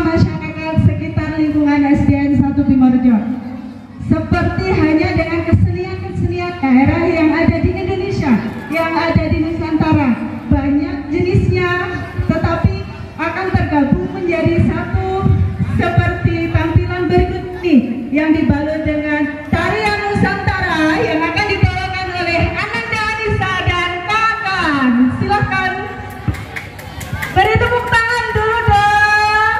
masyarakat sekitar lingkungan SDN 1 Timorjo. Seperti hanya dengan kesenian-kesenian daerah yang ada di Indonesia, yang ada di Nusantara, banyak jenisnya, tetapi akan tergabung menjadi satu seperti tampilan berikut ini yang dibalut dengan tarian Nusantara yang akan dibawakan oleh Ananda Anissa dan Kakan. Silahkan beri tepuk tangan dulu dong.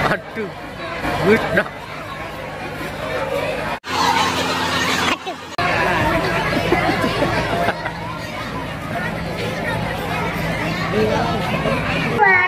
Aduh, budak. Bye.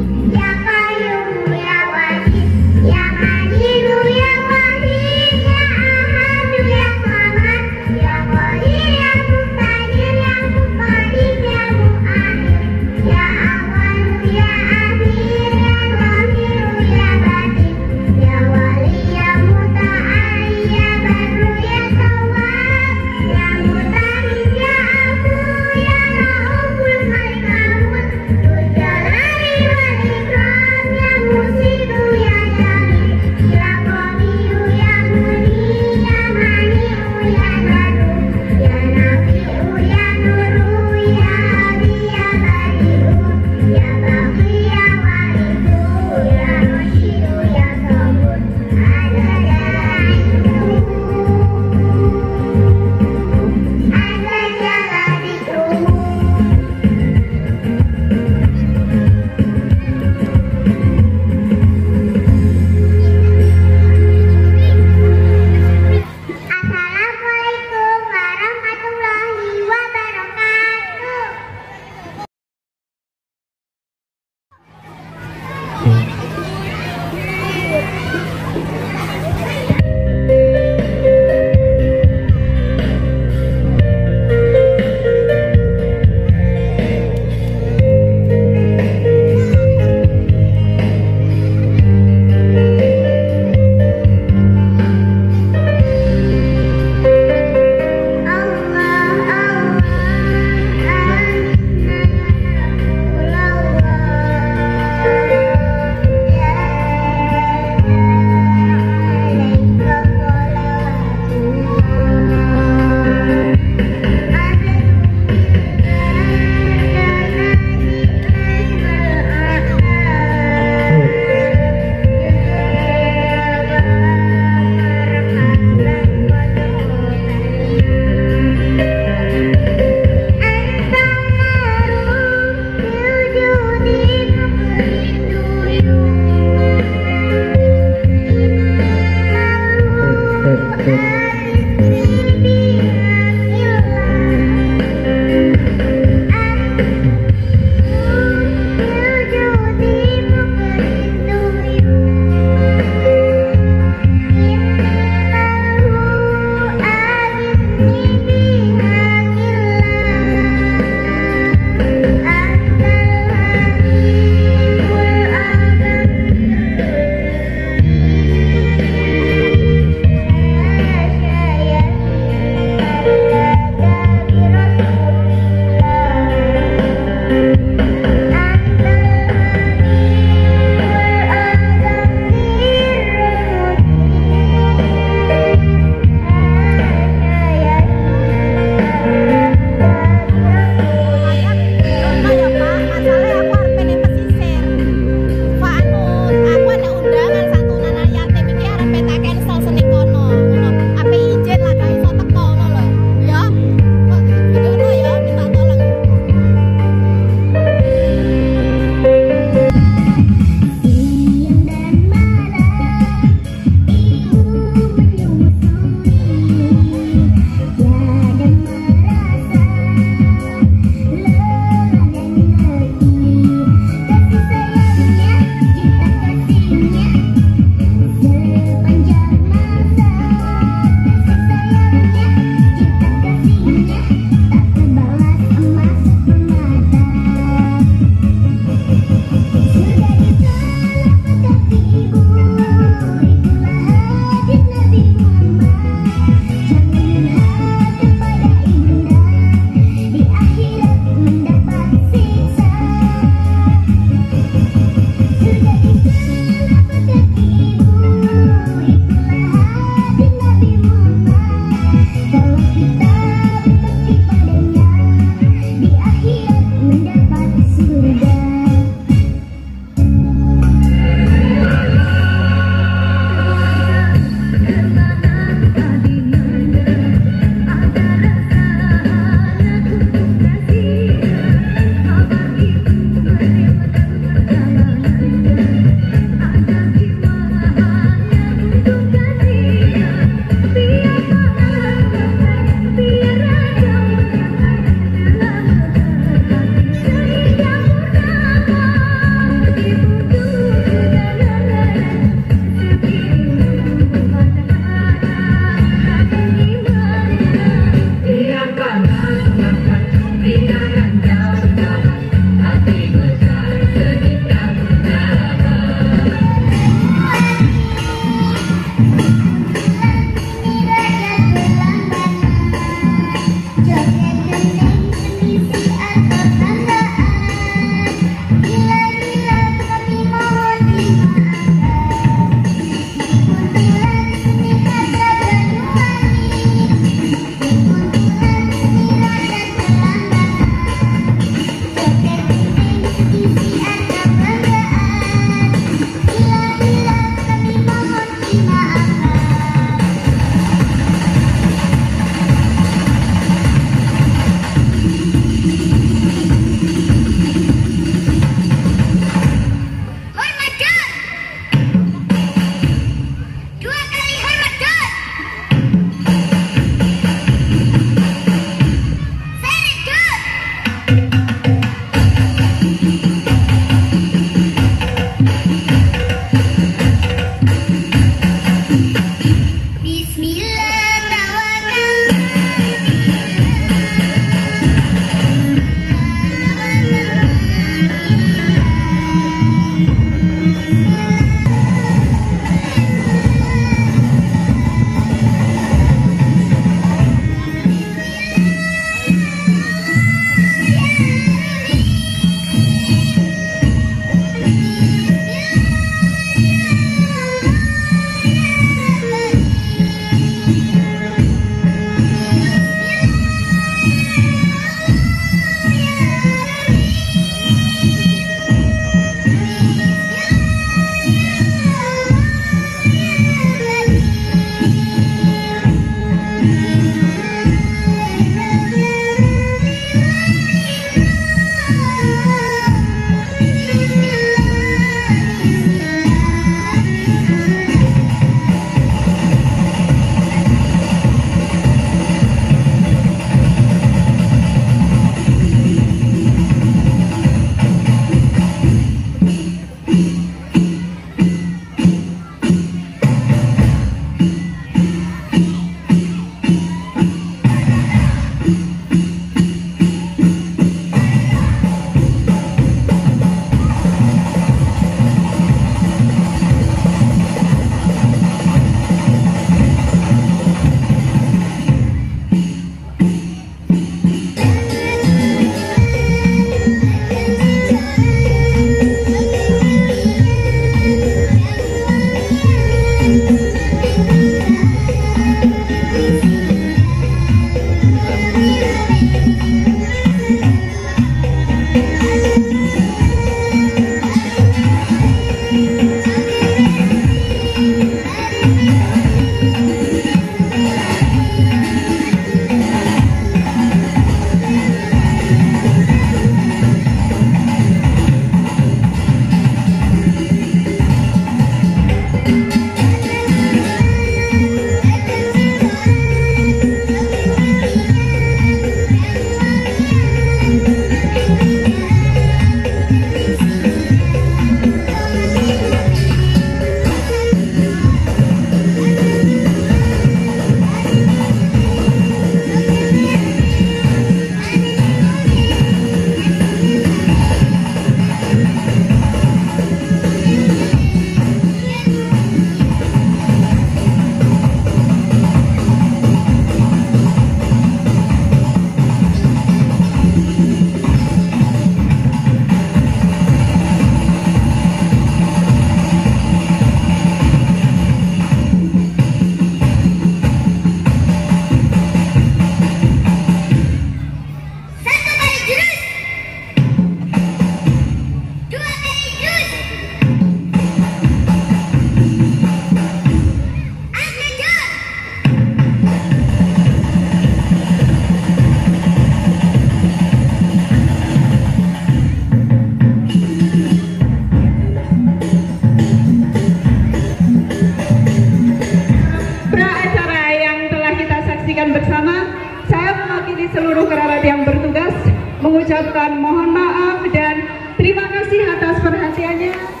ucapkan mohon maaf dan terima kasih atas perhatiannya.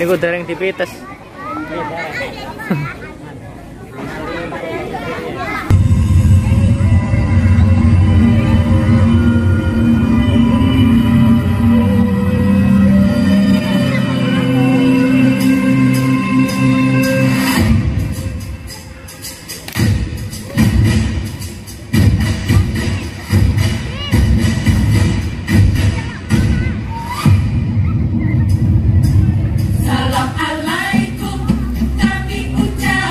Niku dereng dipites. Salam alaikum kami ucap.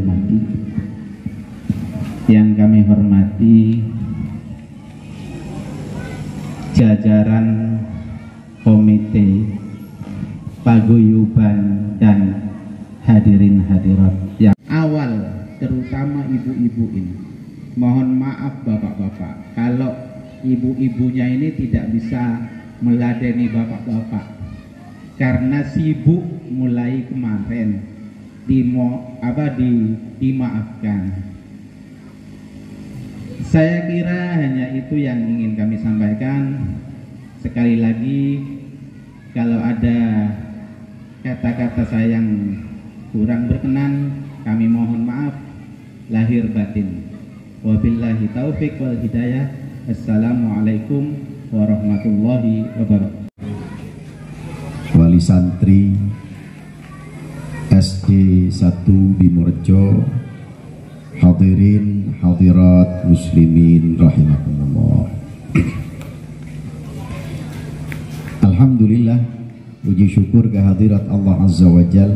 hormati, yang kami hormati jajaran komite paguyuban dan hadirin hadirat yang awal, terutama ibu-ibu ini. Mohon maaf bapak-bapak kalau ibu-ibunya ini tidak bisa meladeni bapak-bapak karena sibuk mulai kemarin. Dimaafkan. Saya kira hanya itu yang ingin kami sampaikan. Sekali lagi, kalau ada kata-kata saya yang kurang berkenan, kami mohon maaf lahir batin. Wabillahi taufik wal hidayah. Assalamualaikum warahmatullahi wabarakatuh. Wali santri SD 1 Bimorjo, hadirin hadirat muslimin rahimakumullah. Alhamdulillah, puji syukur kehadirat Allah Azza wa Jal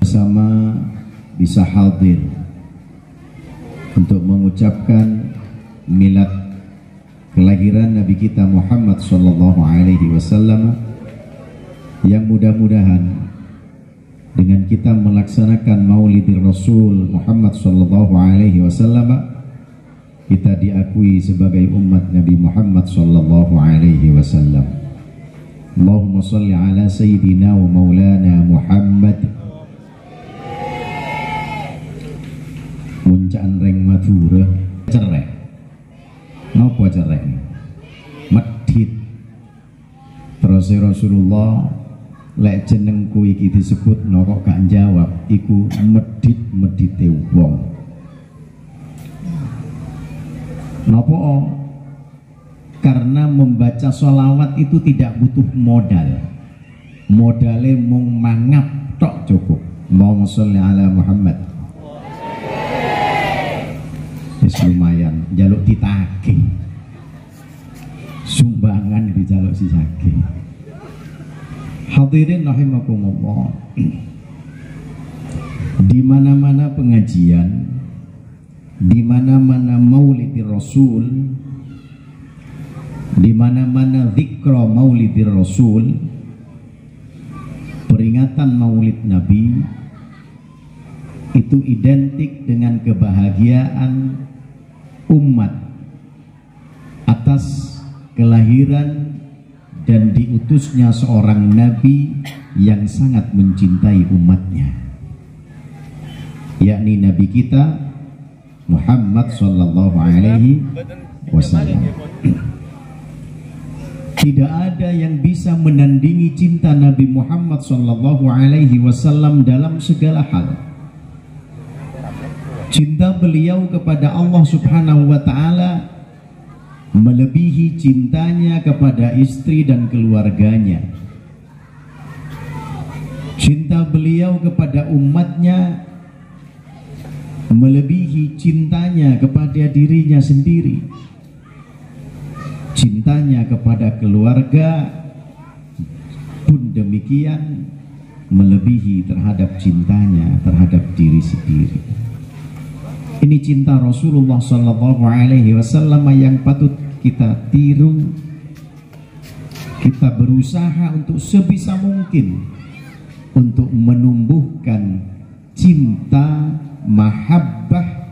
bersama bisa hadir untuk mengucapkan milad kelahiran Nabi kita Muhammad sallallahu alaihi wasallam, yang mudah-mudahan dengan kita melaksanakan Maulidir Rasul Muhammad sallallahu alaihi wasallam, kita diakui sebagai umat Nabi Muhammad sallallahu alaihi wasallam. Allahumma salli ala sayyidina wa maulana Muhammad. Muncaan reng madura cerek. Napa cerek? Medhit. Terus Rasulullah lek jenengku iki disebut kok gak jawab, iku medit-medite wong. Napa? Karena membaca sholawat itu tidak butuh modal. Modalnya mung mangap tok cukup. Allahumma sholli ala Muhammad. Wis lumayan, jaluk ditagih. Sumbangan dijaluk sisake. Hadirin rahimakumullah, di mana-mana pengajian, di mana-mana Maulidir Rasul, di mana-mana zikra Maulidir Rasul, peringatan Maulid Nabi itu identik dengan kebahagiaan umat atas kelahiran dan diutusnya seorang nabi yang sangat mencintai umatnya, yakni nabi kita Muhammad sallallahu alaihi wasallam. Tidak ada yang bisa menandingi cinta Nabi Muhammad sallallahu alaihi wasallam dalam segala hal. Cinta beliau kepada Allah Subhanahu wa taala melebihi cintanya kepada istri dan keluarganya. Cinta beliau kepada umatnya melebihi cintanya kepada dirinya sendiri. Cintanya kepada keluarga pun demikian melebihi terhadap cintanya terhadap diri sendiri. Ini cinta Rasulullah sallallahu alaihi wasallam yang patut kita tiru. Kita berusaha untuk sebisa mungkin untuk menumbuhkan cinta, mahabbah,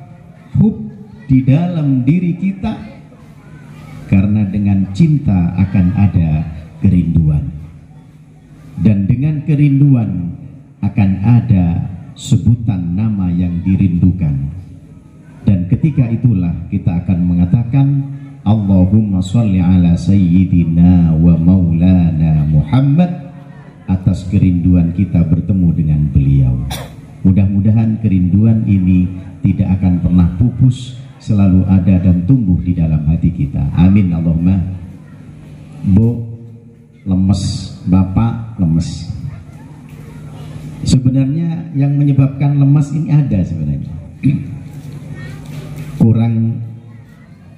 hub di dalam diri kita, karena dengan cinta akan ada kerinduan, dan dengan kerinduan akan ada sebutan nama yang dirindukan. Dan ketika itulah kita akan mengatakan Allahumma sholli ala sayyidina wa maulana Muhammad, atas kerinduan kita bertemu dengan beliau. Mudah-mudahan kerinduan ini tidak akan pernah pupus, selalu ada dan tumbuh di dalam hati kita. Amin Allahumma. Bu lemes, bapak lemes. Sebenarnya yang menyebabkan lemas ini ada sebenarnya.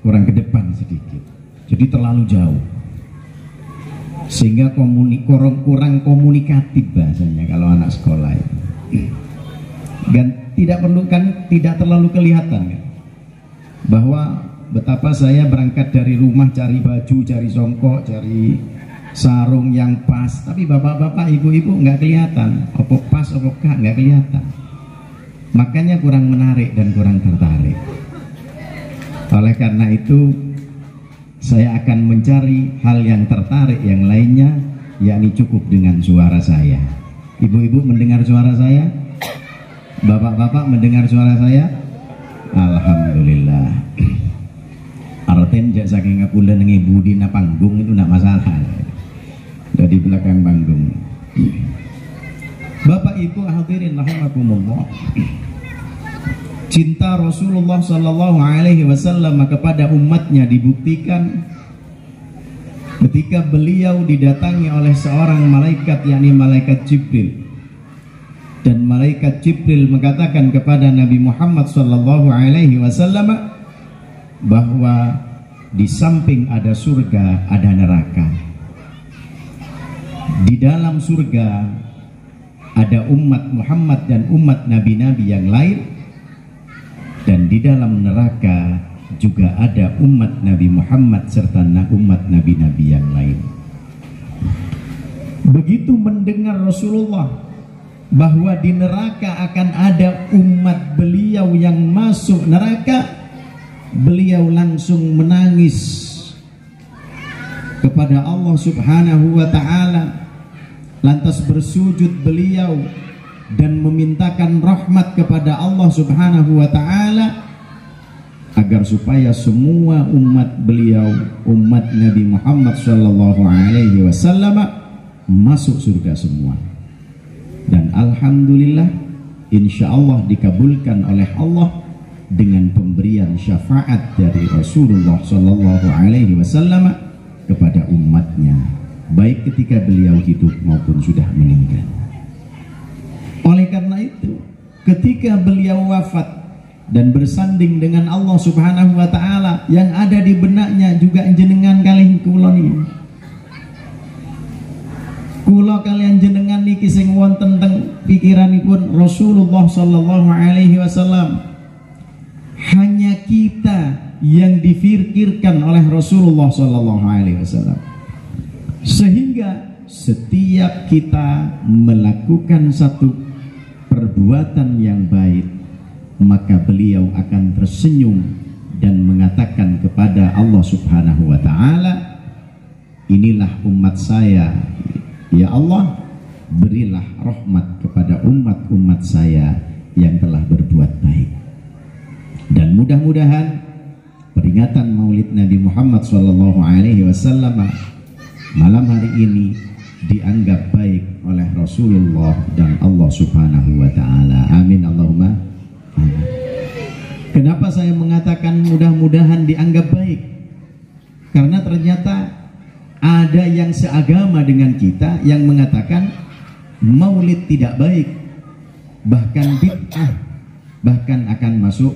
kurang ke depan sedikit, jadi terlalu jauh, sehingga kurang komunikatif bahasanya kalau anak sekolah itu. tidak terlalu kelihatan kan? Bahwa betapa saya berangkat dari rumah cari baju, cari songkok, cari sarung yang pas, tapi bapak-bapak, ibu-ibu nggak kelihatan, opo pas, opo nggak kelihatan. Makanya kurang menarik dan kurang tertarik. Oleh karena itu, saya akan mencari hal yang tertarik yang lainnya, yakni cukup dengan suara saya. Ibu-ibu mendengar suara saya? Bapak-bapak mendengar suara saya? Alhamdulillah. Arten jak saking ngapula nengi budi na panggung itu tidak masalah. Udah di belakang panggung. Bapak Ibu hadirin rahimakumullah. Cinta Rasulullah sallallahu alaihi wasallam kepada umatnya dibuktikan ketika beliau didatangi oleh seorang malaikat, yakni malaikat Jibril. Dan malaikat Jibril mengatakan kepada Nabi Muhammad sallallahu alaihi wasallam bahwa di samping ada surga, ada neraka. Di dalam surga ada umat Muhammad dan umat nabi-nabi yang lain, dan di dalam neraka juga ada umat Nabi Muhammad serta umat nabi-nabi yang lain. Begitu mendengar Rasulullah bahwa di neraka akan ada umat beliau yang masuk neraka, beliau langsung menangis kepada Allah Subhanahu wa ta'ala, lantas bersujud beliau dan memintakan rahmat kepada Allah Subhanahu wa ta'ala agar supaya semua umat beliau, umat Nabi Muhammad sallallahu alaihi wasallam masuk surga semua. Dan alhamdulillah, insya Allah dikabulkan oleh Allah dengan pemberian syafaat dari Rasulullah sallallahu alaihi wasallam kepada umatnya, baik ketika beliau hidup maupun sudah meninggal. Oleh karena itu, ketika beliau wafat dan bersanding dengan Allah Subhanahu wa ta'ala, yang ada di benaknya juga jenengan kalih kula niki. Kula kalian jenengan niki sing wonten teng pikiranipun Rasulullah sallallahu alaihi wasallam. Hanya kita yang dipikirkan oleh Rasulullah sallallahu alaihi wasallam. Sehingga setiap kita melakukan satu perbuatan yang baik, maka beliau akan tersenyum dan mengatakan kepada Allah Subhanahu wa ta'ala, inilah umat saya, ya Allah, berilah rahmat kepada umat-umat saya yang telah berbuat baik. Dan mudah-mudahan peringatan Maulid Nabi Muhammad SAW malam hari ini dianggap baik oleh Rasulullah dan Allah Subhanahu wa ta'ala. Amin Allahumma amin. Kenapa saya mengatakan mudah-mudahan dianggap baik? Karena ternyata ada yang seagama dengan kita yang mengatakan maulid tidak baik, bahkan bid'ah, bahkan akan masuk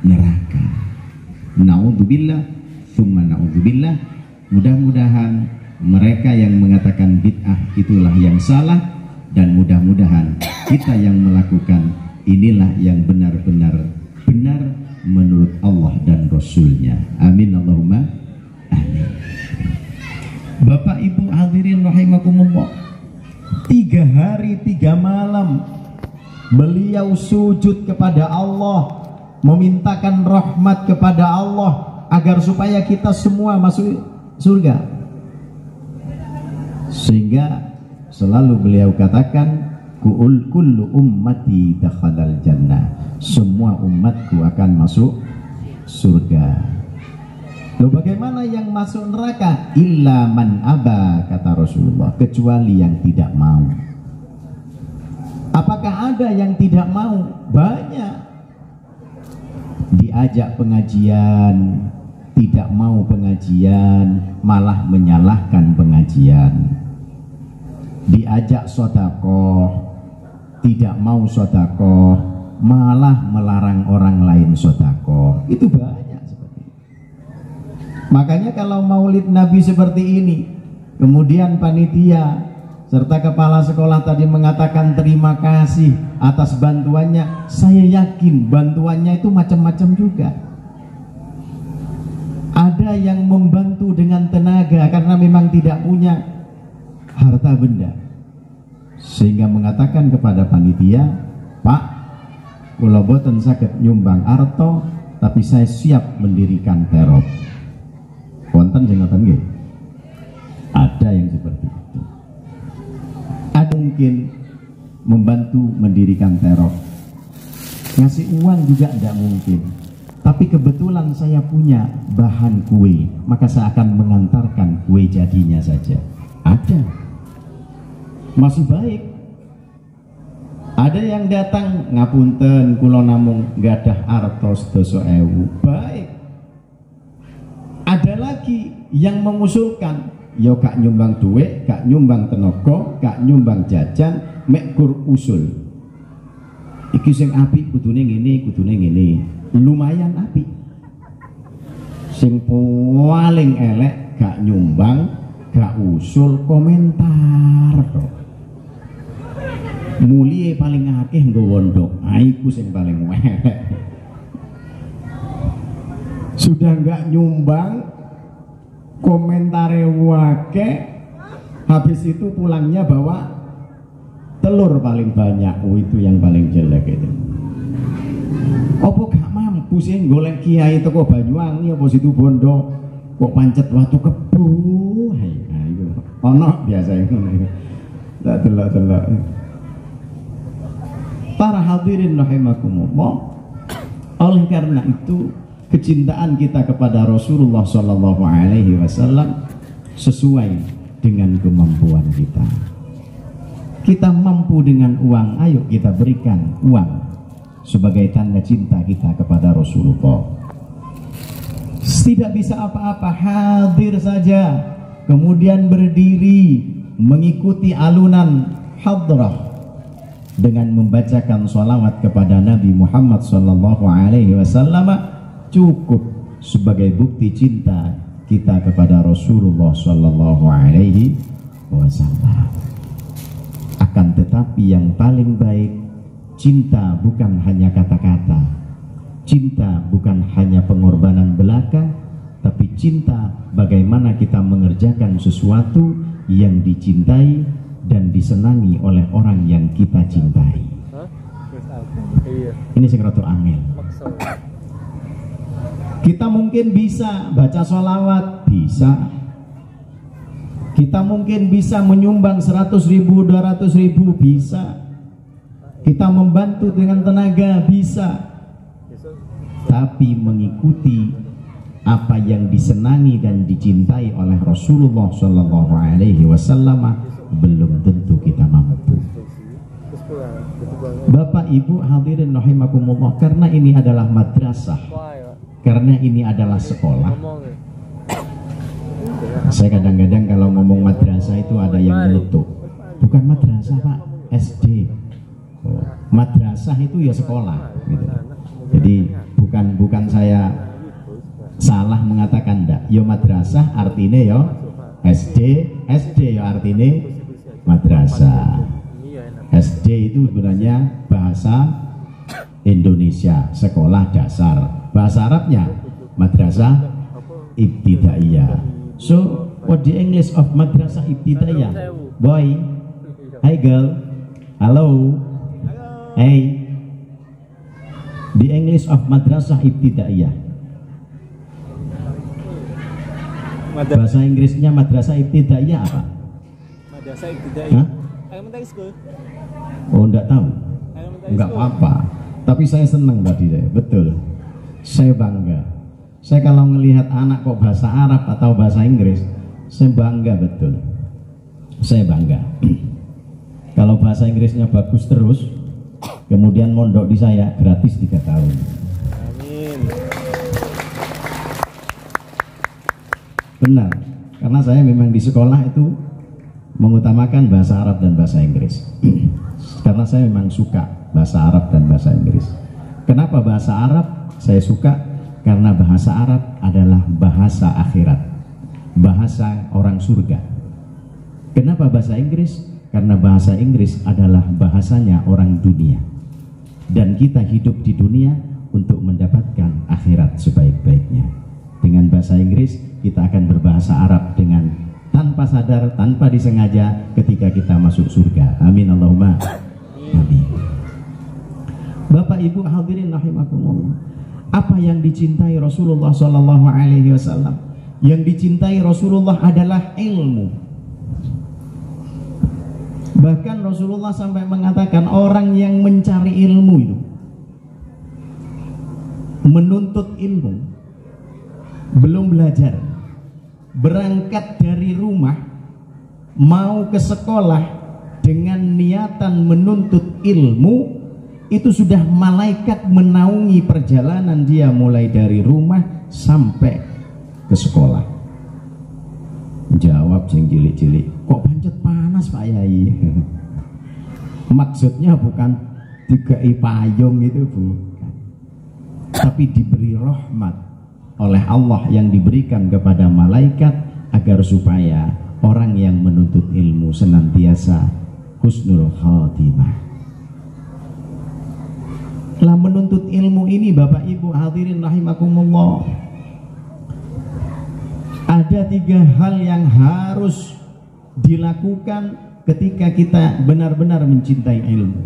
neraka. Na'udzubillah, tsumma na'udzubillah. Mudah-mudahan mereka yang mengatakan bid'ah itulah yang salah, dan mudah-mudahan kita yang melakukan inilah yang benar-benar benar menurut Allah dan Rasulnya. Amin Allahumma amin. Bapak Ibu hadirin rahimakumullah, 3 hari 3 malam beliau sujud kepada Allah, memintakan rahmat kepada Allah agar supaya kita semua masuk surga. Sehingga selalu beliau katakan, kullu ummati dakhalal jannah, semua umatku akan masuk surga. Loh, bagaimana yang masuk neraka? Illa man aba, kata Rasulullah, kecuali yang tidak mau. Apakah ada yang tidak mau? Banyak. Diajak pengajian, tidak mau pengajian, malah menyalahkan pengajian. Diajak sedekah, tidak mau sedekah, malah melarang orang lain sedekah. Itu banyak. Makanya kalau maulid Nabi seperti ini, kemudian panitia serta kepala sekolah tadi mengatakan terima kasih atas bantuannya, saya yakin bantuannya itu macam-macam juga. Ada yang membantu dengan tenaga karena memang tidak punya harta benda, sehingga mengatakan kepada panitia, Pak, kula boten saged nyumbang arto, tapi saya siap mendirikan terop. Wonten sing ngoten nggih. Ada yang seperti itu. Ada mungkin membantu mendirikan terop. Ngasih uang juga tidak mungkin. Tapi kebetulan saya punya bahan kue, maka saya akan mengantarkan kue jadinya saja. Ada. Masih baik. Ada yang datang, ngapunten kula namung gadah artos 10.000. Baik. Ada lagi yang mengusulkan, yo gak nyumbang duit, gak nyumbang tenaga, gak nyumbang jajan, mek kur usul. Iki sing apik kudune ngene, kudune ngene. Lumayan apik. Sing paling elek gak nyumbang, gak usul, komentar kok. Mulie paling akeh nggo wondok. Iku sing paling elek. Sudah nggak nyumbang, komentare wake, habis itu pulangnya bawa telur paling banyak. Oh, itu yang paling jelek itu. Opo gak mampu sih golek kiai teko Banyuwangi apa situ Bondo kok pancet watu kebu. Ayo, ono biasa ngono. Tak delok-delok. Para hadirin rahimakumullah, oleh karena itu kecintaan kita kepada Rasulullah Shallallahu Alaihi Wasallam sesuai dengan kemampuan kita. Kita mampu dengan uang, ayo kita berikan uang sebagai tanda cinta kita kepada Rasulullah. Tidak bisa apa-apa, hadir saja, kemudian berdiri mengikuti alunan hadrah dengan membacakan sholawat kepada Nabi Muhammad Shallallahu Alaihi Wasallam cukup sebagai bukti cinta kita kepada Rasulullah Shallallahu Alaihi Wasallam. Akan tetapi yang paling baik, cinta bukan hanya kata-kata, cinta bukan hanya pengorbanan belaka, tapi cinta bagaimana kita mengerjakan sesuatu yang dicintai dan disenangi oleh orang yang kita cintai. Ini sekratu angel. Kita mungkin bisa baca sholawat, bisa. Kita mungkin bisa menyumbang 100.000, 200.000, bisa. Kita membantu dengan tenaga, bisa. Tapi mengikuti apa yang disenangi dan dicintai oleh Rasulullah Shallallahu Alaihi Wasallam belum tentu kita mampu. Bapak Ibu hadirin rahimakumullah, karena ini adalah madrasah, karena ini adalah sekolah. Saya kadang-kadang kalau ngomong madrasah itu ada yang meletup. Bukan madrasah Pak, SD. Oh, madrasah itu ya sekolah gitu. Jadi bukan saya salah mengatakan ndak. Yo madrasah artinya yo SD, SD yo artinya madrasah. SD itu sebenarnya bahasa Indonesia, sekolah dasar. Bahasa Arabnya madrasah ibtidaiyah. So what the English of madrasah ibtidaiyah? Boy, hi girl, hello, hey. The English of madrasah ibtidaiyah. Bahasa Inggrisnya madrasah ibtidaiyah apa? Madrasah ibtidaiyah. Elementary school. Oh, enggak tahu. Enggak apa-apa. Tapi saya senang tadi, betul. Saya bangga. Saya kalau melihat anak kok bahasa Arab atau bahasa Inggris, saya bangga betul. Saya bangga. Kalau bahasa Inggrisnya bagus terus, kemudian mondok di saya gratis 3 tahun. Amin. Benar, karena saya memang di sekolah itu mengutamakan bahasa Arab dan bahasa Inggris. Karena saya memang suka bahasa Arab dan bahasa Inggris. Kenapa bahasa Arab saya suka? Karena bahasa Arab adalah bahasa akhirat, bahasa orang surga. Kenapa bahasa Inggris? karena bahasa Inggris adalah bahasanya orang dunia, dan kita hidup di dunia untuk mendapatkan akhirat sebaik-baiknya. Dengan bahasa Inggris kita akan berbahasa Arab dengan tanpa sadar, tanpa disengaja ketika kita masuk surga. Amin Allahumma amin. Bapak Ibu hadirin rahimakumullah, apa yang dicintai Rasulullah sallallahu alaihi wasallam? Yang dicintai Rasulullah adalah ilmu. Bahkan Rasulullah sampai mengatakan orang yang mencari ilmu itu, menuntut ilmu, belum belajar, berangkat dari rumah mau ke sekolah dengan niatan menuntut ilmu, itu sudah malaikat menaungi perjalanan dia mulai dari rumah sampai ke sekolah. Jawab sing cilik-cilik, kok pancet panas Pak Yai? Maksudnya bukan dikai payung itu, bukan, tapi diberi rahmat oleh Allah yang diberikan kepada malaikat agar supaya orang yang menuntut ilmu senantiasa husnul khatimah. Lah menuntut ilmu ini Bapak Ibu hadirin rahimakumullah, ada 3 hal yang harus dilakukan ketika kita benar-benar mencintai ilmu.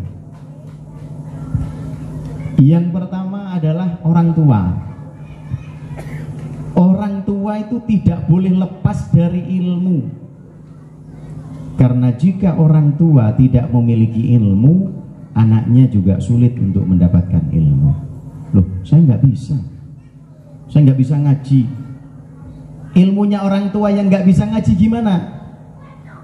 Yang pertama adalah orang tua. Orang tua itu tidak boleh lepas dari ilmu, karena jika orang tua tidak memiliki ilmu, anaknya juga sulit untuk mendapatkan ilmu. Loh, saya nggak bisa ngaji. Ilmunya orang tua yang nggak bisa ngaji gimana?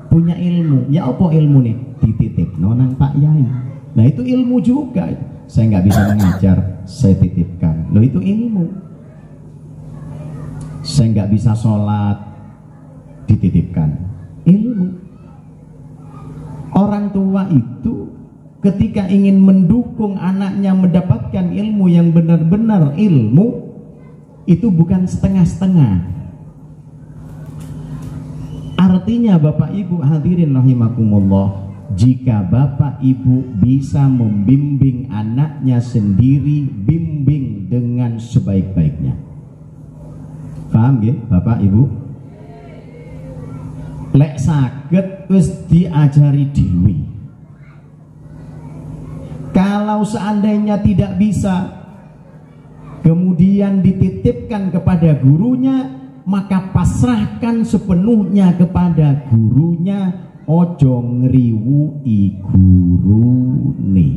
Punya ilmu, ya apa ilmu nih? Dititip nonang Pak Yai. Nah itu ilmu juga. Saya nggak bisa mengajar, saya titipkan. Loh itu ilmu. Saya nggak bisa sholat, dititipkan. Ilmu. Orang tua itu ketika ingin mendukung anaknya mendapatkan ilmu yang benar-benar ilmu, itu bukan setengah-setengah. Artinya Bapak Ibu hadirin rahimakumullah, jika Bapak Ibu bisa membimbing anaknya sendiri, bimbing dengan sebaik-baiknya. Paham ya Bapak Ibu? Lek saged wis diajari dhewe. Kalau seandainya tidak bisa, kemudian dititipkan kepada gurunya, maka pasrahkan sepenuhnya kepada gurunya. Ojo ngriwuki gurune.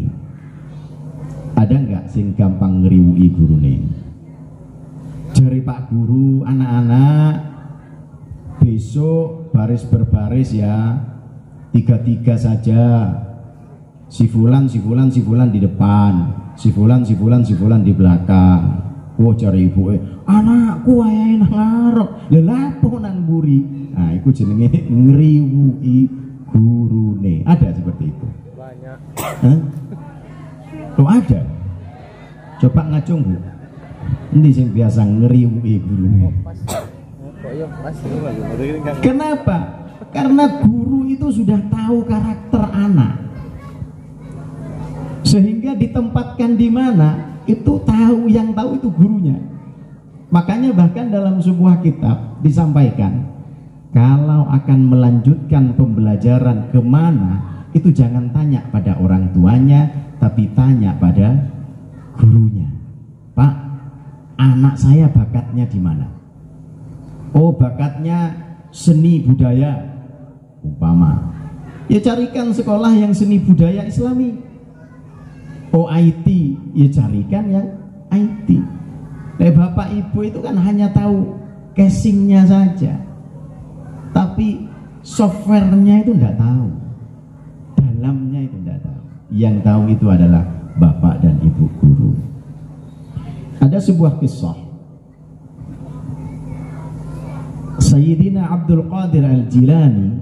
Ada nggak sing gampang ngriwuki gurune? Jari Pak Guru, anak-anak besok baris berbaris ya, 3-3 saja. Si fulan di depan, si fulan di belakang. Oh cari ibu, anakku ayahe nang ngarep, lha lapo nang mburi. Nah, iku jenenge ngriwuki gurune. Ada seperti itu? Banyak. Hah? Oh ada. Coba ngacung Bu. Endi sing biasa ngriwuki gurune? Kenapa? Karena guru itu sudah tahu karakter anak, sehingga ditempatkan di mana itu tahu, yang tahu itu gurunya. Makanya bahkan dalam sebuah kitab disampaikan, kalau akan melanjutkan pembelajaran kemana, itu jangan tanya pada orang tuanya, tapi tanya pada gurunya. Pak, anak saya bakatnya di mana? Oh, bakatnya seni budaya umpama. Ya carikan sekolah yang seni budaya Islami. Oh IT, ya carikan yang IT. Bapak Ibu itu kan hanya tahu casingnya saja, tapi softwarenya itu tidak tahu, dalamnya itu tidak tahu. Yang tahu itu adalah Bapak dan Ibu guru. Ada sebuah kisah, Sayyidina Abdul Qadir Al-Jilani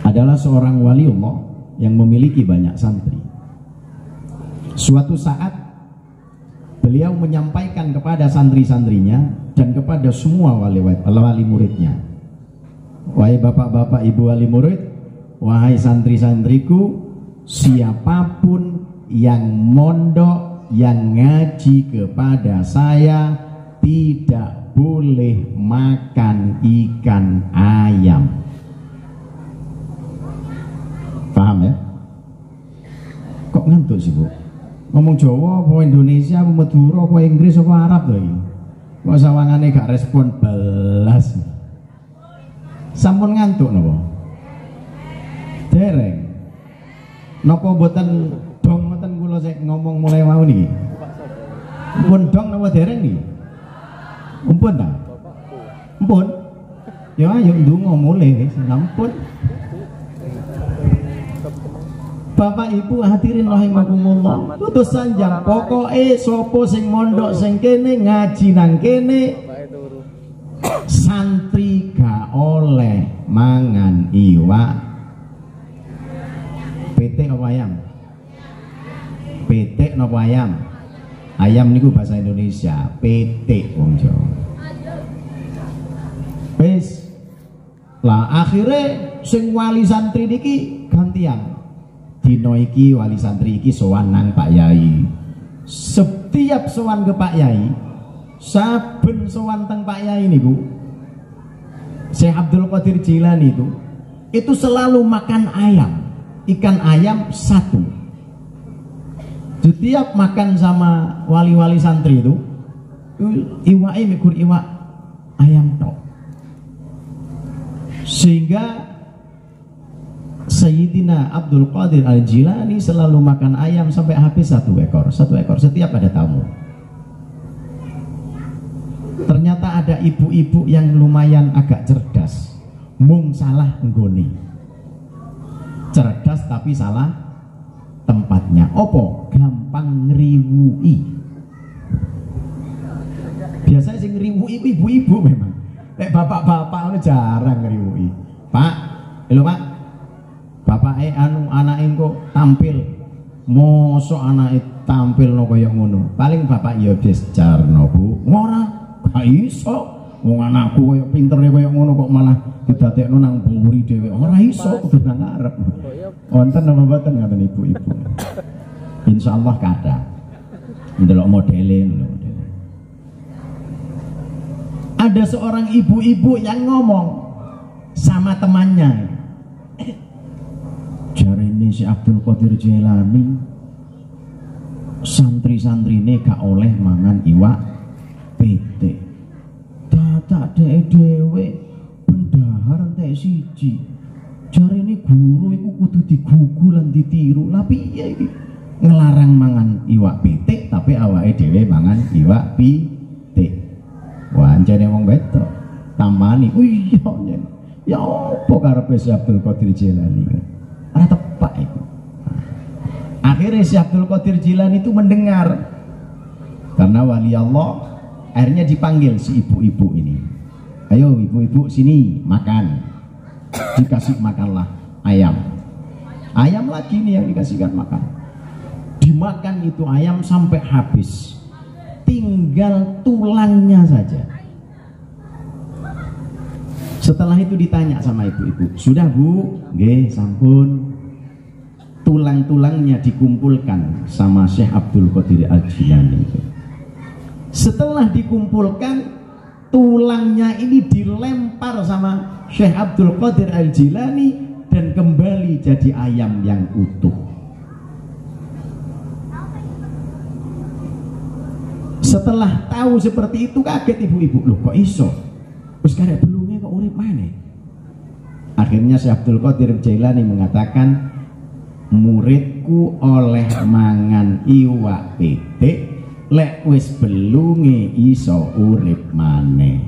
adalah seorang waliullah yang memiliki banyak santri. Suatu saat beliau menyampaikan kepada santri-santrinya dan kepada semua wali muridnya, Wahai bapak-bapak, ibu wali murid, wahai santri-santriku, siapapun yang mondok, yang ngaji kepada saya tidak boleh makan ikan ayam. Paham ya? Kok ngantuk sih Bu? Ngomong Jawa apa Indonesia apa Madura apa Inggris apa Arab lho iki? Kok sawangane gak respon belas. Sampun ngantuk napa? Dereng. Napa mboten dong mboten kula sik ngomong mulai wau niki? Pun dong napa dereng niki? Ampun ta? Ampun. Ya ayo ndonga mulai sampun. Bapak Ibu hadirin rahimakumullah. Putus sanjang pokoke sapa sing mondok sing kene ngaji nang kene santri gak oleh mangan iwak petek apa ayam? Petek napa ayam? Ayam niku bahasa Indonesia, petek wong Jawa. Wis lah akhire sing wali santri niki gantian. Dino iki wali santri iki sowan nang Pak Yai. Setiap sowan ke Pak Yai, saben sowan teng Pak Yai niku, Syekh Abdul Qadir Jilani itu selalu makan ayam, ikan ayam satu. Setiap makan sama wali-wali santri itu iwake mikur iwak ayam tok. Sehingga Sayyidina Abdul Qadir Al-Jilani selalu makan ayam sampai habis satu ekor setiap ada tamu. Ternyata ada ibu-ibu yang lumayan agak cerdas, mung salah nggone. Cerdas tapi salah tempatnya. Opo? Gampang ngriwui. Biasanya sing ngriwui ibu-ibu memang. Nek bapak-bapak jarang ngriwui. Pak, halo Pak. Bapak anake kok tampil, mosok anake tampil no kaya ngono. Paling bapak ya wis jarno Bu. Ora, gak iso. Wong anakku kaya pintere kaya ngono kok malah didadekno nang mburi dhewe. Ora iso kudu nang ngarep. Wonten napa mboten ngaten ibu-ibu. Insyaallah kada. Ndelok modele lho. Ada seorang ibu-ibu yang ngomong sama temannya. Jari ini si Abdul Qadir Jilani santri-santrine gak oleh mangan iwak petek. Dadak dhewe bendahar entek siji. Jari ini guru iku kudu digugu lan ditiru. Lah piye iki? Ngelarang mangan iwak petek tapi awake dhewe mangan iwak pitik. Wah, anjane wong wedok tamani. Oh iya nyen. Ya apa karepe si Abdul Qadir Jilani? Ada tepak itu. Akhirnya si Abdul Qadir Jilani itu mendengar, karena wali Allah akhirnya dipanggil si ibu-ibu ini. Ayo ibu-ibu sini makan. Dikasih makanlah ayam. Ayam lagi nih yang dikasihkan makan. Dimakan itu ayam sampai habis. Tinggal tulangnya saja. Setelah itu ditanya sama ibu-ibu, sudah Bu? Nggih, sampun. Tulang-tulangnya dikumpulkan sama Syekh Abdul Qadir Al-Jilani itu. Setelah dikumpulkan, tulangnya ini dilempar sama Syekh Abdul Qadir Al-Jilani dan kembali jadi ayam yang utuh. Setelah tahu seperti itu kaget ibu-ibu, loh kok iso? Terus karek belumnya kok urip maneh. Akhirnya Syekh Abdul Qadir Jilani mengatakan, muridku oleh mangan iwak petek, lek wis belunge iso urip maneh.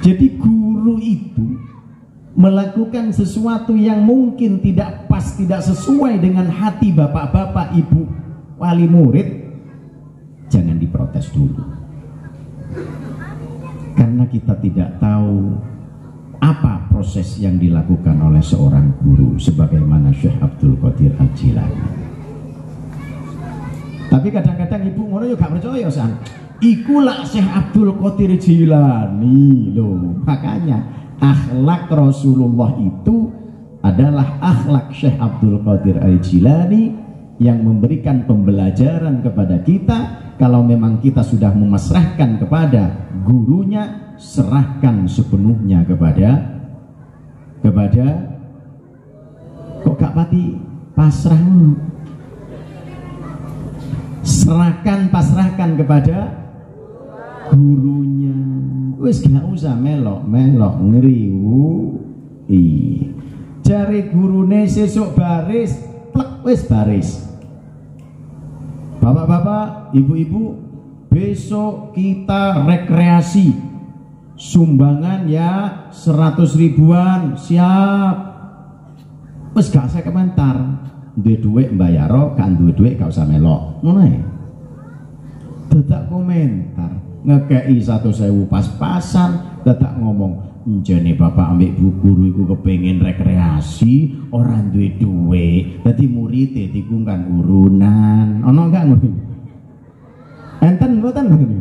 Jadi guru itu melakukan sesuatu yang mungkin tidak pas, tidak sesuai dengan hati bapak-bapak, ibu, wali murid, jangan diprotes dulu. Karena kita tidak tahu apa proses yang dilakukan oleh seorang guru sebagaimana Syekh Abdul Qadir Al-Jilani. Tapi kadang-kadang ibu ngono yo gak percaya san. Iku lak Syekh Abdul Qadir Jilani loh. Makanya akhlak Rasulullah itu adalah akhlak Syekh Abdul Qadir Al-Jilani yang memberikan pembelajaran kepada kita. Kalau memang kita sudah memasrahkan kepada gurunya, serahkan sepenuhnya kepada kok gak pati pasrah, pasrahkan kepada gurunya. Wis gak usah melok ngeriwu. Jari gurune sesuk baris plek wis baris. Bapak-bapak, ibu-ibu, besok kita rekreasi. Sumbangan ya 100 ribuan, siap. Wis gak usah komentar. Duwe duit mbayaro, kan duwe duit gak usah melok. Ngono ae. Dadak komentar, ngekei 100.000 pas-pasan, dadak ngomong, jane bapak ambek bu guru iku kepengin rekreasi, orang duwe duit. Dadi murid iku kan urunan. Ono enggak ngono? Enten mboten ngono?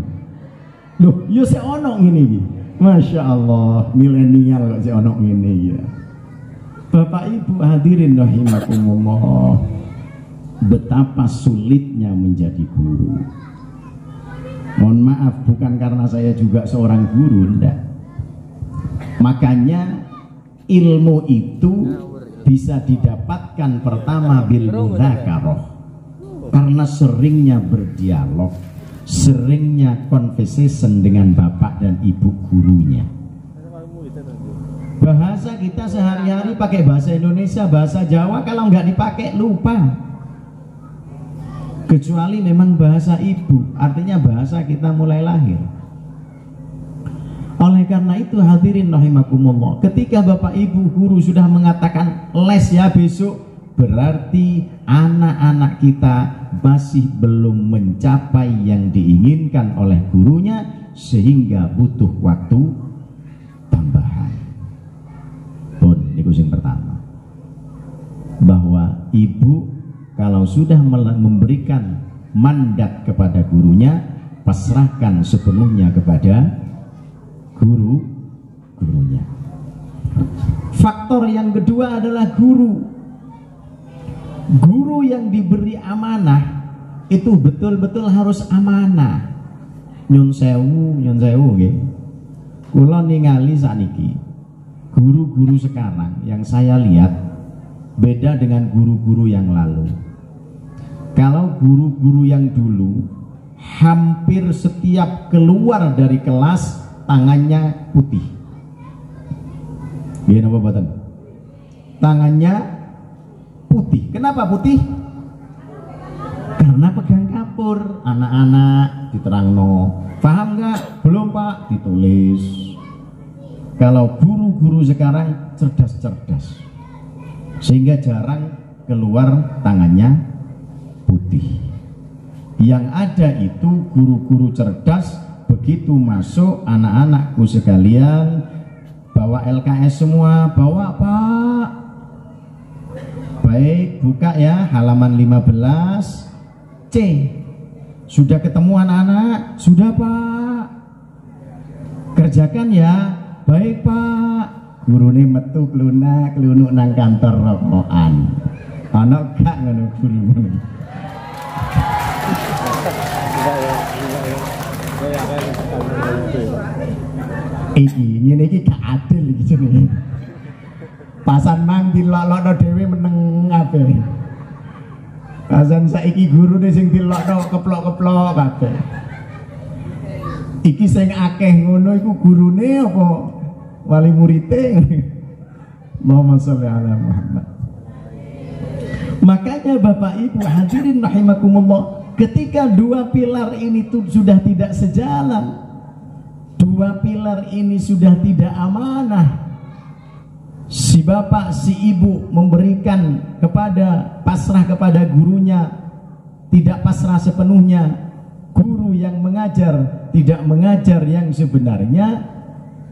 Loh, yo sik ono ngene iki. Masya Allah, milenial kok sik ono ngene ya. Bapak Ibu hadirin rahimakumullah, betapa sulitnya menjadi guru. Mohon maaf, bukan karena saya juga seorang guru, enggak. Makanya ilmu itu bisa didapatkan pertama bil mudzakarah, karena seringnya berdialog, seringnya conversation dengan bapak dan ibu gurunya. Bahasa kita sehari-hari pakai bahasa Indonesia, bahasa Jawa, kalau nggak dipakai lupa. Kecuali memang bahasa ibu, artinya bahasa kita mulai lahir. Oleh karena itu hadirin rahimakumullah, ketika bapak ibu guru sudah mengatakan les ya besok, berarti anak-anak kita masih belum mencapai yang diinginkan oleh gurunya, sehingga butuh waktu tambahan. Pun itu yang pertama, bahwa ibu kalau sudah memberikan mandat kepada gurunya, pasrahkan sepenuhnya kepada gurunya. Faktor yang kedua adalah guru. Guru yang diberi amanah itu betul-betul harus amanah. Nyun sewu nggih. Kula ningali sakniki guru-guru sekarang yang saya lihat beda dengan guru-guru yang lalu. Kalau guru-guru yang dulu hampir setiap keluar dari kelas tangannya putih. Iya napa boten? Tangannya putih. Kenapa putih? Karena pegang kapur. Anak-anak diterangno. Paham nggak? Belum pak? Ditulis. Kalau guru-guru sekarang cerdas-cerdas, sehingga jarang keluar tangannya putih. Yang ada itu guru-guru cerdas, begitu masuk anak-anakku sekalian, bawa LKS semua, bawa pak. Baik, buka ya halaman 15 C. Sudah ketemu anak-anak? Sudah pak. Kerjakan ya. Baik pak. Gurune metu klunuk nang kantor rokokan. Ana gak ngono guru. Ngene iki gak adil iki jenenge. Pasan mang dilokno dhewe meneng kabeh. Pasan saiki gurune sing dilokno keplok-keplok kabeh. Iki sing akeh ngono iku gurune apa wali murite? Allahumma sholli ala Muhammad. Makanya Bapak Ibu hadirin rahimakumullah, ketika dua pilar ini tuh sudah tidak sejalan, dua pilar ini sudah tidak amanah, si bapak si ibu memberikan pasrah kepada gurunya, tidak pasrah sepenuhnya, guru yang mengajar tidak mengajar yang sebenarnya,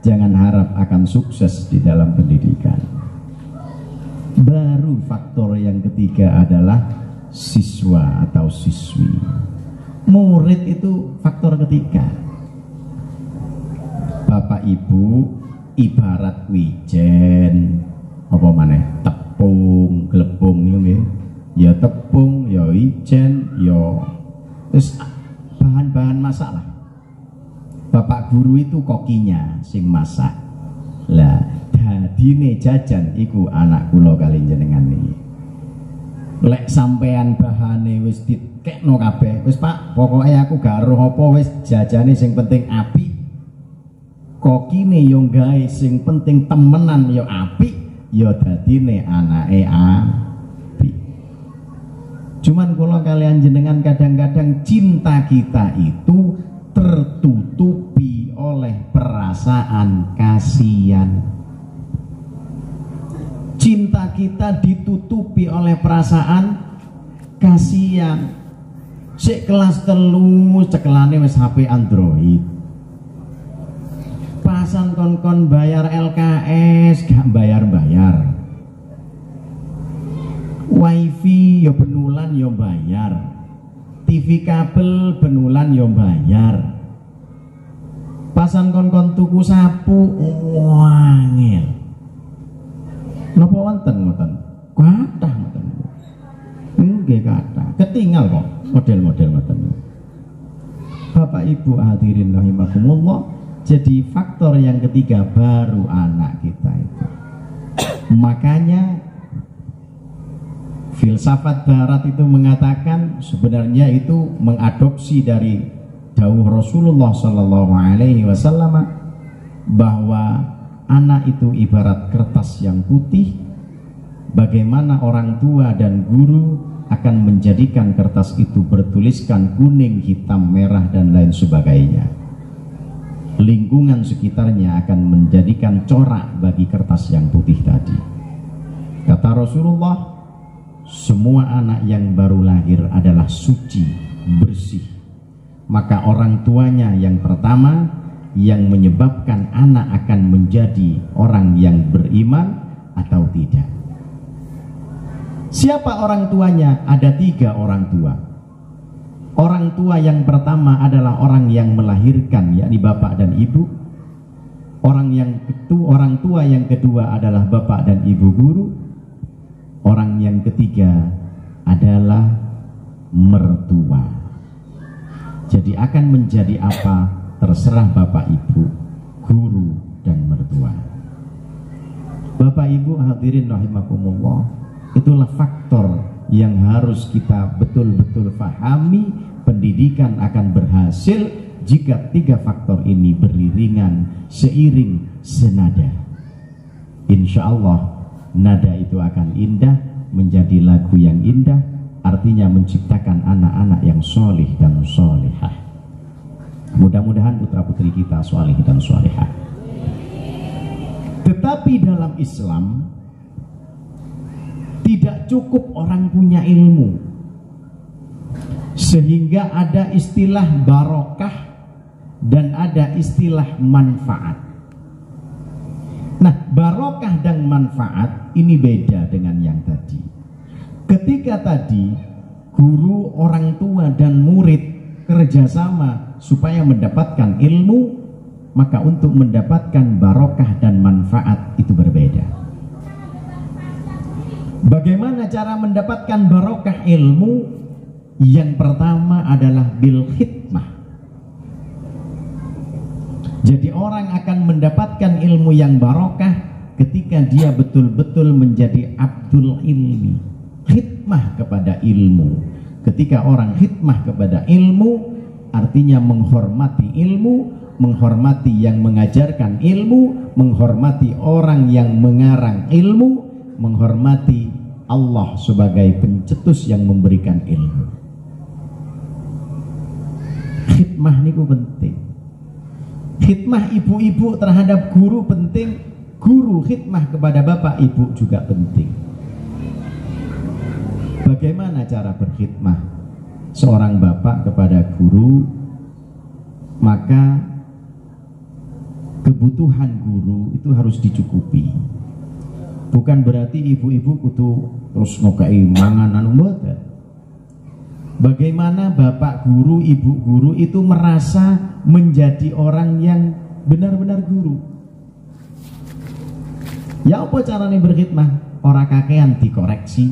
jangan harap akan sukses di dalam pendidikan. Baru faktor yang ketiga adalah siswa atau siswi. Murid itu faktor ketiga. Bapak Ibu ibarat wijen, apa maneh, tepung, glepung niku nggih. Ya tepung, ya wijen, ya terus bahan-bahan masak lah. Bapak guru itu kokinya sing masak. Lah dadine jajan iku anak kula kali jenengan niki. Lek sampean bahane wis dikekno kabeh, wis Pak, pokoke aku gak roh apa, wis jajane sing penting apik. Kokine yo gawe sing penting temenan yo apik, yo dadine anake apik. Cuman kula kalian jenengan kadang-kadang cinta kita itu tertutupi oleh perasaan kasihan. Cinta kita ditutupi oleh perasaan kasihan. Sik kelas 3 cekelane wis HP Android. Pasan kon-kon bayar LKS gak bayar-bayar. Wifi yo benulan yo bayar. TV kabel benulan yo bayar. Pasan kon-kon tuku sapu wangel. Napa wonten ngoten? Kathah ngoten. Nggih kathah. Ketinggal kok model-model ngoten. Bapak Ibu hadirin rahimakumullah, jadi faktor yang ketiga baru anak kita itu. Makanya filsafat barat itu mengatakan sebenarnya itu mengadopsi dari dawuh Rasulullah sallallahu alaihi wasallam bahwa anak itu ibarat kertas yang putih. Bagaimana orang tua dan guru akan menjadikan kertas itu bertuliskan kuning, hitam, merah dan lain sebagainya. Lingkungan sekitarnya akan menjadikan corak bagi kertas yang putih tadi. Kata Rasulullah, semua anak yang baru lahir adalah suci, bersih. Maka orang tuanya yang pertama yang menyebabkan anak akan menjadi orang yang beriman atau tidak. Siapa orang tuanya? Ada 3 orang tua. Orang tua yang pertama adalah orang yang melahirkan, yakni bapak dan ibu. Orang tua yang kedua adalah bapak dan ibu guru. Orang yang ketiga adalah mertua. Jadi akan menjadi apa? Terserah bapak ibu, guru dan mertua. Bapak ibu hadirin rahimakumullah, itulah faktor yang harus kita betul-betul pahami. Pendidikan akan berhasil jika 3 faktor ini beriringan, seiring, senada. Insya Allah nada itu akan indah, menjadi lagu yang indah, artinya menciptakan anak-anak yang solih dan solihah. Mudah-mudahan putra putri kita solih dan solihah. Tetapi dalam Islam tidak cukup orang punya ilmu, sehingga ada istilah barokah dan ada istilah manfaat. Nah, barokah dan manfaat ini beda dengan yang tadi. Ketika tadi guru, orang tua dan murid kerjasama supaya mendapatkan ilmu, maka untuk mendapatkan barokah dan manfaat itu berbeda. Bagaimana cara mendapatkan barokah ilmu? Yang pertama adalah bil khidmah. Jadi orang akan mendapatkan ilmu yang barokah ketika dia betul-betul menjadi abdul ilmi, khidmah kepada ilmu. Ketika orang khidmah kepada ilmu, artinya menghormati ilmu, menghormati yang mengajarkan ilmu, menghormati orang yang mengarang ilmu, menghormati Allah sebagai pencetus yang memberikan ilmu. Khidmah niku penting. Khidmah ibu-ibu terhadap guru penting, guru khidmah kepada bapak ibu juga penting. Bagaimana cara berkhidmah seorang bapak kepada guru? Maka kebutuhan guru itu harus dicukupi. Bukan berarti ibu-ibu kudu terus ngokai manganan mboten. Bagaimana bapak guru, ibu guru itu merasa menjadi orang yang benar-benar guru. Ya apa caranya berkhidmah? Orang kakean dikoreksi.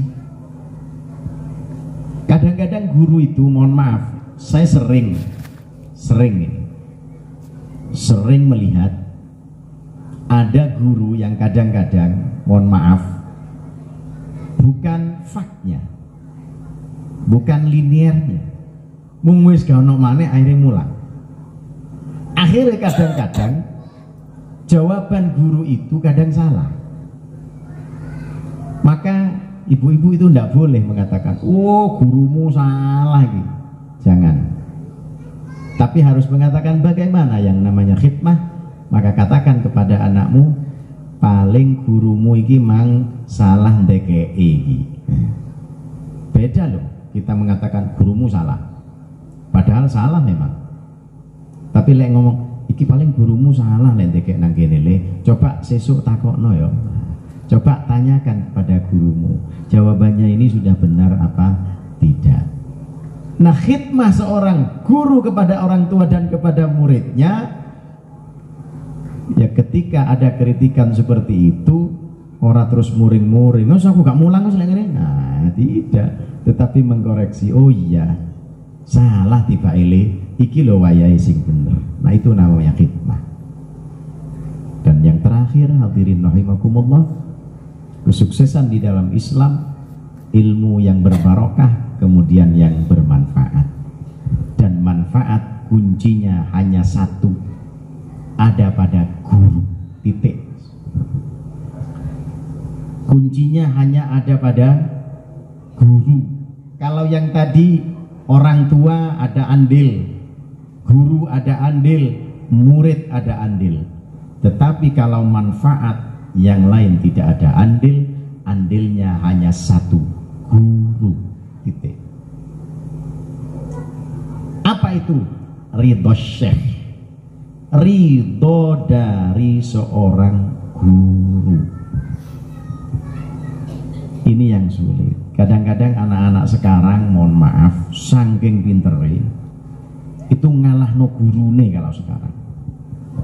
Kadang-kadang guru itu, mohon maaf, saya sering melihat ada guru yang kadang-kadang, mohon maaf, bukan faknya, bukan linearnya, mungwis gak ono maneh akhirnya mulang. Akhirnya kadang-kadang jawaban guru itu kadang salah. Maka ibu-ibu itu tidak boleh mengatakan, oh gurumu salah gitu. Jangan. Tapi harus mengatakan bagaimana yang namanya khidmah. Maka katakan kepada anakmu, paling gurumu iki mang salah ndekei iki. Beda loh kita mengatakan gurumu salah, padahal salah memang. Tapi lek ngomong iki paling gurumu salah lek ndekek nang kene le, coba sesuk takokno ya. Coba tanyakan kepada gurumu, jawabannya ini sudah benar apa tidak. Nah, khidmah seorang guru kepada orang tua dan kepada muridnya, ya ketika ada kritikan seperti itu, orang terus muring-muring, "Oh, aku gak mulang kok selengene." Nah, tidak, tetapi mengkoreksi, "Oh iya, salah tiba ele, iki lho wayahe sing bener." Nah, itu namanya khidmah. Dan yang terakhir, hadirin rahimakumullah, kesuksesan di dalam Islam, ilmu yang berbarokah, kemudian yang bermanfaat. Dan manfaat kuncinya hanya satu, ada pada guru, titik. Kuncinya hanya ada pada guru. Kalau yang tadi orang tua ada andil, guru ada andil, murid ada andil. Tetapi kalau manfaat yang lain tidak ada andil, andilnya hanya satu, guru, titik. Apa itu? Ridho syekh, ridho dari seorang guru. Ini yang sulit. Kadang-kadang anak-anak sekarang, mohon maaf, saking pintere itu ngalah no gurune. Kalau sekarang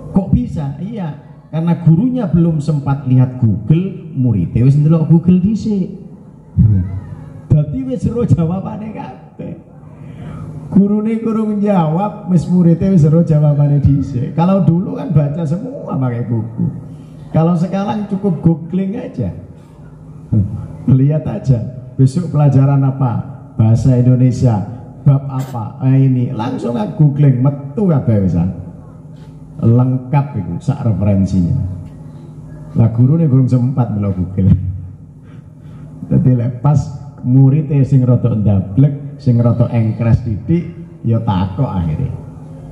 kok bisa? Iya, karena gurunya belum sempat lihat Google, muridnya wis ndelok Google dhisik. Dadi wis ero jawabane kabeh. Gurune kurang jawab, wis muridnya wis ero jawabane dhisik. Kalau dulu kan baca semua pakai buku. Kalau sekarang cukup googling aja. Lihat aja, besok pelajaran apa? Bahasa Indonesia, bab apa? Ini langsung googling, metu kabeh wisan. Lengkap itu sak referensinya. Lah gurune kurang sempat melo Google. Dadi lepas muridnya sing rada ndablek, sing rada engkres titik, ya takok akhirnya,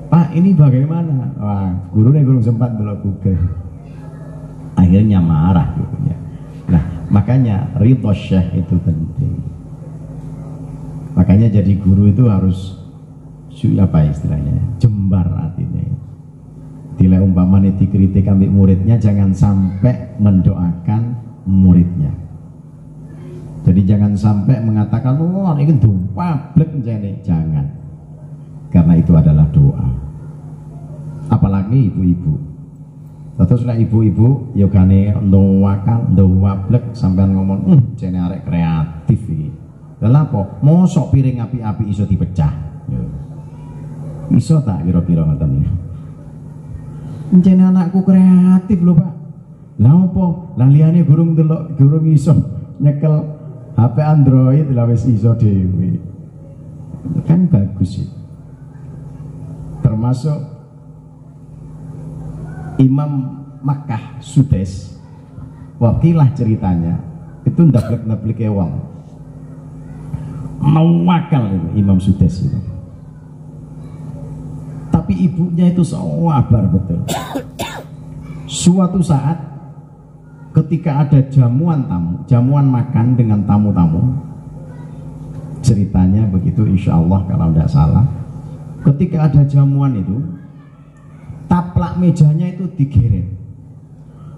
"Pak, ini bagaimana?" Wah, gurune kurang sempat melo Google. Akhirnya marah gitu ya. Nah, makanya ridho syekh itu penting. Makanya jadi guru itu harus apa istilahnya? Jembar hatinya. Bila umpamanya dikritik ambil muridnya, jangan sampai mendoakan muridnya. Jadi jangan sampai mengatakan, "Oh, ini dupablek jane." Jangan. Karena itu adalah doa. Apalagi ibu-ibu. Terus lah ibu-ibu yogane ndowablek sampean ngomong, jane arek kreatif iki. Lha apa? Mosok piring api-api iso dipecah. Iso tak kira-kira ngoten iki? Encen anakku kreatif lho, Pak. Lah opo? Lah liyane gurung iso nyekel HP Android, lah wis iso dhewe. Kan bagus sih. Termasuk Imam Makkah Sudes, wakilah ceritanya itu ndablek-ndableke wong. Mawakal itu Imam Sudes itu. Tapi ibunya itu sabar betul. Suatu saat ketika ada jamuan makan dengan tamu-tamu, ceritanya begitu insya Allah kalau tidak salah. Ketika ada jamuan itu, taplak mejanya itu digeret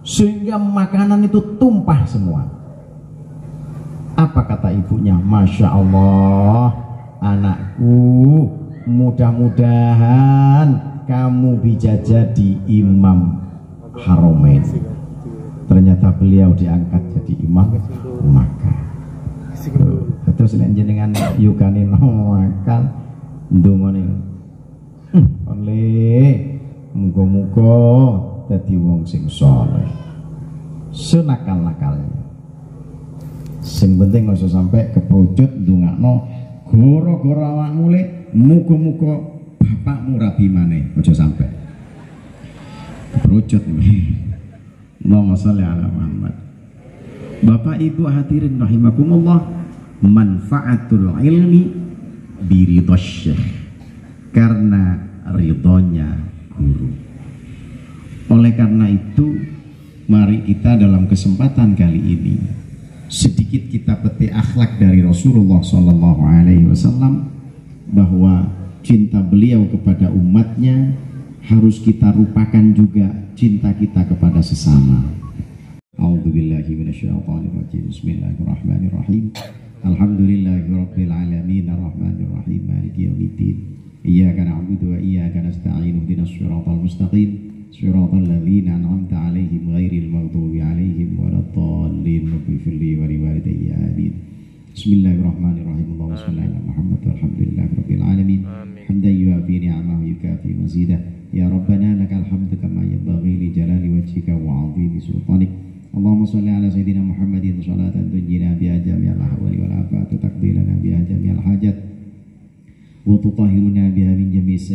sehingga makanan itu tumpah semua. Apa kata ibunya? Masya Allah, anakku, mudah-mudahan kamu bisa jadi imam Haramain. Ternyata beliau diangkat jadi imam Makkah. Terus jenengan yukani makan ndongane oleh muga-muga dadi wong sing saleh. Senakal-nakalnya. Sing penting aja sampai kepucut ndongakno gara-gara awakmu le muga-muga bapakmu rabi maneh, aja sampai. Kepucut iki. Allahumma sholli ala Muhammad. Bapak Ibu hadirin rahimakumullah, manfaatul ilmi biridhas syekh, karena ridhonya guru. Oleh karena itu, mari kita dalam kesempatan kali ini sedikit kita petik akhlak dari Rasulullah Sallallahu Alaihi Wasallam, bahwa cinta beliau kepada umatnya harus kita rupakan juga cinta kita kepada sesama. A'udzubillahi minasyaitonirrajim. Bismillahirrahmanirrahim. Alhamdulillahirabbil alamin arrahmanir rahim maliki yaumiddin. Iyyaka na'budu wa iyyaka nasta'in ihdinas shiratal mustaqim shiratal ladzina an'amta 'alaihim ghairil maghdubi 'alaihim waladdallin. Ighfirli wa liwalidayya amin. Bismillahirrahmanirrahim. Allahumma shalli ala Muhammad walhamdulillahirabbil alamin. Hamdan yuwafi ni'amahu yukafi mazidah. Ya Rabbana lakal hamdu kama yanbaghi li jalali wajhika wa 'azimi sultanik. Allahumma shalli ala sayyidina Muhammadin salatan tunjina biha jami'al ahwali wal afat wa taqdi lana biha jami'al hajat wa tutahhiruna biha min jami'is